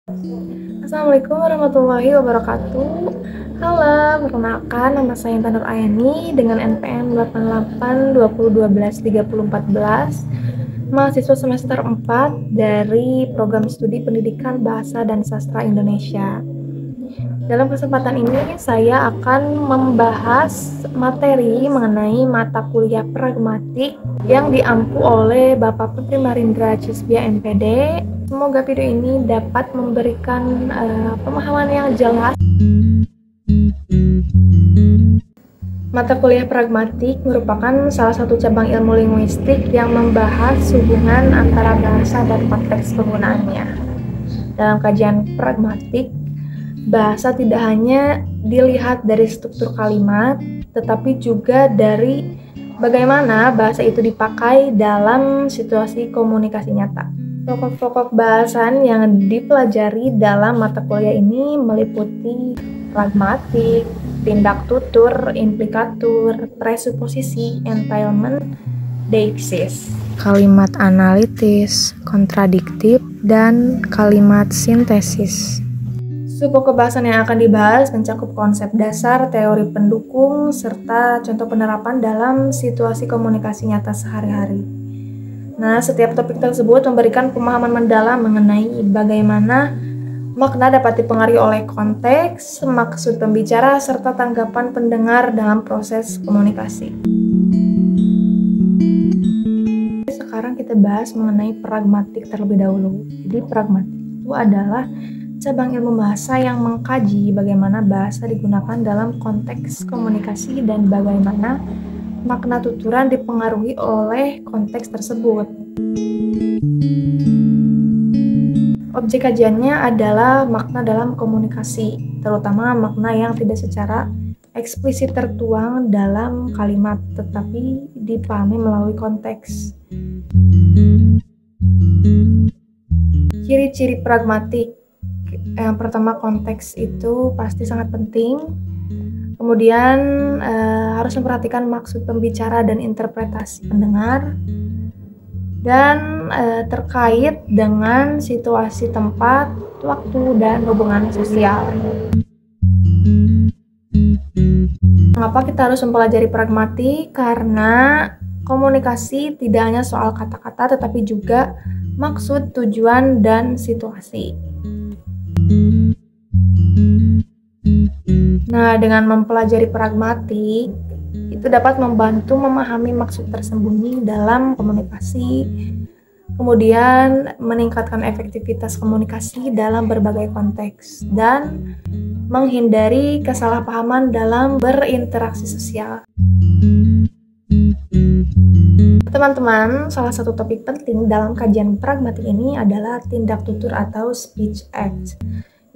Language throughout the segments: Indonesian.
Assalamualaikum warahmatullahi wabarakatuh. Halo, perkenalkan nama saya Intan Nur Ayani dengan NPM 8820123014, mahasiswa semester 4 dari Program Studi Pendidikan Bahasa dan Sastra Indonesia. Dalam kesempatan ini saya akan membahas materi mengenai mata kuliah pragmatik yang diampu oleh Bapak Putri Marindra Cisbia MPD. Semoga video ini dapat memberikan pemahaman yang jelas. Mata kuliah pragmatik merupakan salah satu cabang ilmu linguistik yang membahas hubungan antara bahasa dan konteks penggunaannya. Dalam kajian pragmatik, bahasa tidak hanya dilihat dari struktur kalimat, tetapi juga dari bagaimana bahasa itu dipakai dalam situasi komunikasi nyata. Pokok-pokok bahasan yang dipelajari dalam mata kuliah ini meliputi pragmatik, tindak tutur, implikatur, presuposisi, entailment, deixis, kalimat analitis, kontradiktif, dan kalimat sintesis. Pokok bahasan yang akan dibahas mencakup konsep dasar, teori pendukung, serta contoh penerapan dalam situasi komunikasi nyata sehari-hari. Nah, setiap topik tersebut memberikan pemahaman mendalam mengenai bagaimana makna dapat dipengaruhi oleh konteks, maksud pembicara, serta tanggapan pendengar dalam proses komunikasi. Sekarang kita bahas mengenai pragmatik terlebih dahulu. Jadi pragmatik itu adalah cabang ilmu bahasa yang mengkaji bagaimana bahasa digunakan dalam konteks komunikasi dan bagaimana makna tuturan dipengaruhi oleh konteks tersebut. Objek kajiannya adalah makna dalam komunikasi, terutama makna yang tidak secara eksplisit tertuang dalam kalimat, tetapi dipahami melalui konteks. Ciri-ciri pragmatik. Yang pertama, konteks itu pasti sangat penting. Kemudian harus memperhatikan maksud pembicara dan interpretasi pendengar, dan terkait dengan situasi tempat, waktu, dan hubungan sosial. Mengapa kita harus mempelajari pragmatik? Karena komunikasi tidak hanya soal kata-kata, tetapi juga maksud, tujuan, dan situasi. Nah, dengan mempelajari pragmatik, itu dapat membantu memahami maksud tersembunyi dalam komunikasi, kemudian meningkatkan efektivitas komunikasi dalam berbagai konteks, dan menghindari kesalahpahaman dalam berinteraksi sosial. Teman-teman, salah satu topik penting dalam kajian pragmatik ini adalah tindak tutur atau speech act,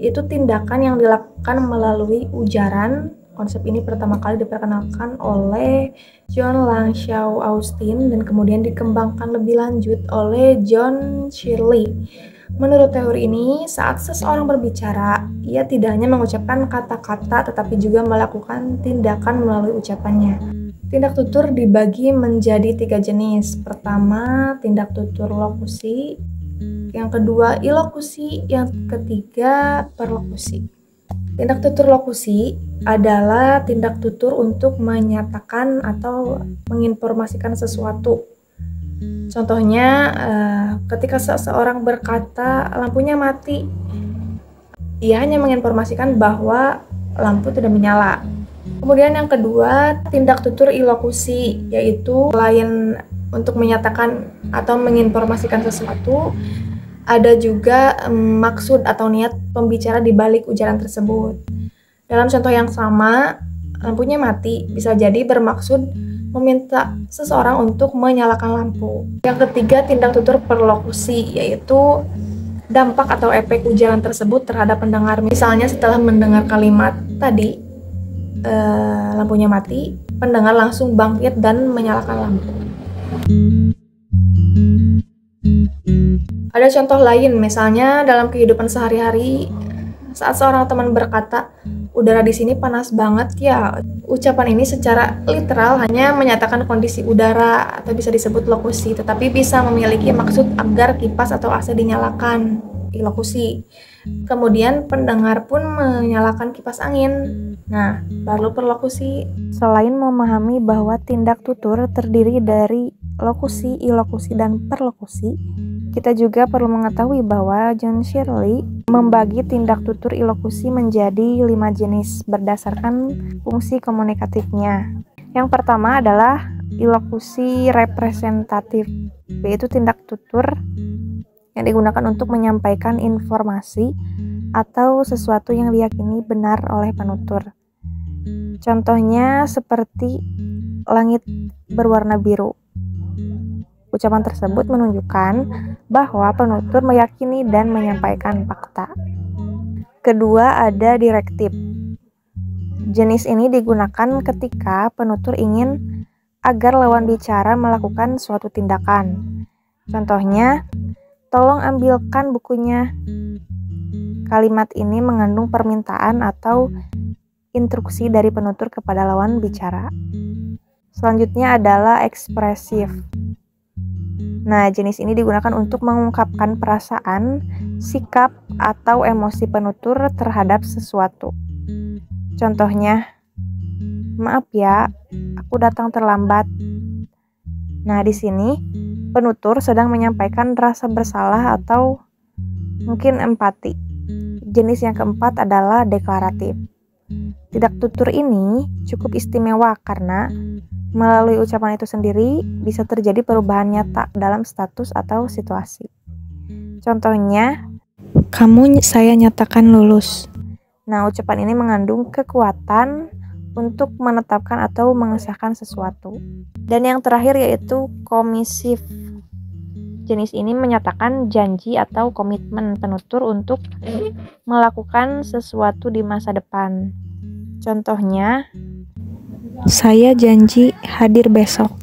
yaitu tindakan yang dilakukan melalui ujaran. Konsep ini pertama kali diperkenalkan oleh John Langshaw Austin dan kemudian dikembangkan lebih lanjut oleh John Shirley. Menurut teori ini, saat seseorang berbicara, ia tidak hanya mengucapkan kata-kata tetapi juga melakukan tindakan melalui ucapannya. Tindak tutur dibagi menjadi 3 jenis. Pertama, tindak tutur lokusi. Yang kedua, ilokusi. Yang ketiga, perlokusi. Tindak tutur lokusi adalah tindak tutur untuk menyatakan atau menginformasikan sesuatu. Contohnya, ketika seseorang berkata lampunya mati, ia hanya menginformasikan bahwa lampu tidak menyala. Kemudian yang kedua, tindak tutur ilokusi, yaitu selain untuk menyatakan atau menginformasikan sesuatu, ada juga maksud atau niat pembicara di balik ujaran tersebut. Dalam contoh yang sama, lampunya mati bisa jadi bermaksud meminta seseorang untuk menyalakan lampu. Yang ketiga, tindak tutur perlokusi, yaitu dampak atau efek ujaran tersebut terhadap pendengar. Misalnya setelah mendengar kalimat tadi, lampunya mati, pendengar langsung bangkit dan menyalakan lampu. Ada contoh lain, misalnya dalam kehidupan sehari-hari, saat seorang teman berkata, udara di sini panas banget ya. Ucapan ini secara literal hanya menyatakan kondisi udara atau bisa disebut lokusi, tetapi bisa memiliki maksud agar kipas atau AC dinyalakan. Ilokusi. Kemudian pendengar pun menyalakan kipas angin. Nah, lalu perlokusi. Selain memahami bahwa tindak tutur terdiri dari lokusi, ilokusi, dan perlokusi, kita juga perlu mengetahui bahwa John Shirley membagi tindak tutur ilokusi menjadi 5 jenis berdasarkan fungsi komunikatifnya. Yang pertama adalah ilokusi representatif, yaitu tindak tutur yang digunakan untuk menyampaikan informasi atau sesuatu yang diyakini benar oleh penutur. Contohnya seperti langit berwarna biru. Ucapan tersebut menunjukkan bahwa penutur meyakini dan menyampaikan fakta. Kedua, ada direktif. Jenis ini digunakan ketika penutur ingin agar lawan bicara melakukan suatu tindakan. Contohnya, tolong ambilkan bukunya. Kalimat ini mengandung permintaan atau instruksi dari penutur kepada lawan bicara. Selanjutnya adalah ekspresif. Nah, jenis ini digunakan untuk mengungkapkan perasaan, sikap, atau emosi penutur terhadap sesuatu. Contohnya, maaf ya, aku datang terlambat. Nah, di sini penutur sedang menyampaikan rasa bersalah atau mungkin empati. Jenis yang keempat adalah deklaratif. Tindak tutur ini cukup istimewa karena melalui ucapan itu sendiri bisa terjadi perubahan nyata dalam status atau situasi. Contohnya, kamu saya nyatakan lulus. Nah, ucapan ini mengandung kekuatan untuk menetapkan atau mengesahkan sesuatu. Dan yang terakhir yaitu komisif. Jenis ini menyatakan janji atau komitmen penutur untuk melakukan sesuatu di masa depan. Contohnya, saya janji hadir besok.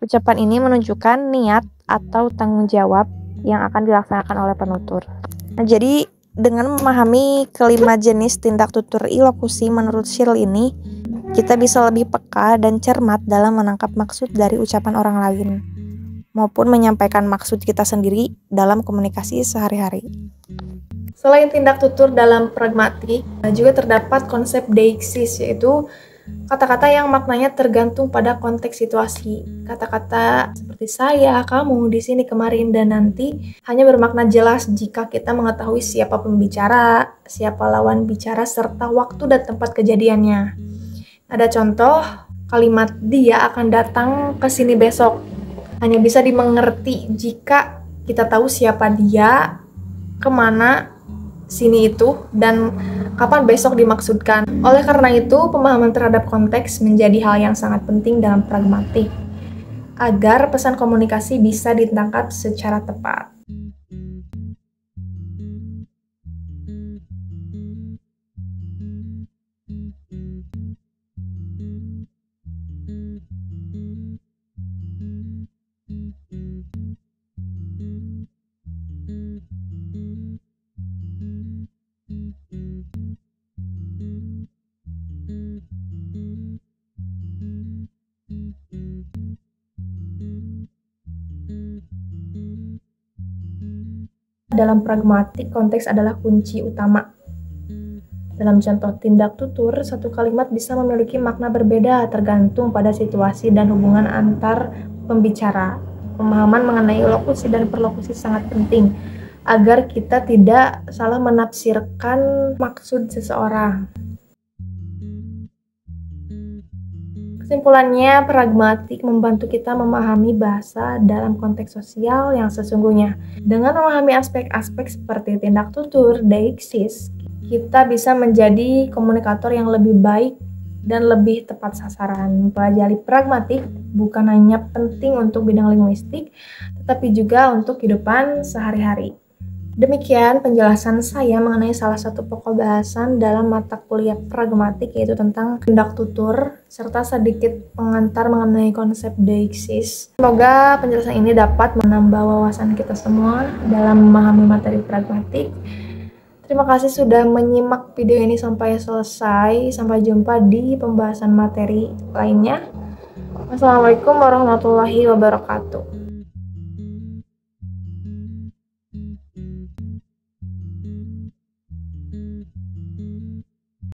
Ucapan ini menunjukkan niat atau tanggung jawab yang akan dilaksanakan oleh penutur. Nah, jadi dengan memahami kelima jenis tindak tutur ilokusi menurut Shirley ini, kita bisa lebih peka dan cermat dalam menangkap maksud dari ucapan orang lain, maupun menyampaikan maksud kita sendiri dalam komunikasi sehari-hari. Selain tindak tutur dalam pragmatik, juga terdapat konsep deixis, yaitu kata-kata yang maknanya tergantung pada konteks situasi. Kata-kata seperti saya, kamu, di sini, kemarin, dan nanti hanya bermakna jelas jika kita mengetahui siapa pembicara, siapa lawan bicara, serta waktu dan tempat kejadiannya. Ada contoh, kalimat dia akan datang ke sini besok. Hanya bisa dimengerti jika kita tahu siapa dia, kemana sini itu, dan kapan besok dimaksudkan. Oleh karena itu, pemahaman terhadap konteks menjadi hal yang sangat penting dalam pragmatik, agar pesan komunikasi bisa ditangkap secara tepat. Dalam pragmatik, konteks adalah kunci utama. Dalam contoh tindak tutur, satu kalimat bisa memiliki makna berbeda tergantung pada situasi dan hubungan antar pembicara. Pemahaman mengenai lokusi dan perlokusi sangat penting agar kita tidak salah menafsirkan maksud seseorang. Kesimpulannya, pragmatik membantu kita memahami bahasa dalam konteks sosial yang sesungguhnya. Dengan memahami aspek-aspek seperti tindak tutur, deixis, kita bisa menjadi komunikator yang lebih baik dan lebih tepat sasaran. Mempelajari pragmatik bukan hanya penting untuk bidang linguistik, tetapi juga untuk kehidupan sehari-hari. Demikian penjelasan saya mengenai salah satu pokok bahasan dalam mata kuliah pragmatik, yaitu tentang tindak tutur, serta sedikit pengantar mengenai konsep deixis. Semoga penjelasan ini dapat menambah wawasan kita semua dalam memahami materi pragmatik. Terima kasih sudah menyimak video ini sampai selesai. Sampai jumpa di pembahasan materi lainnya. Wassalamualaikum warahmatullahi wabarakatuh.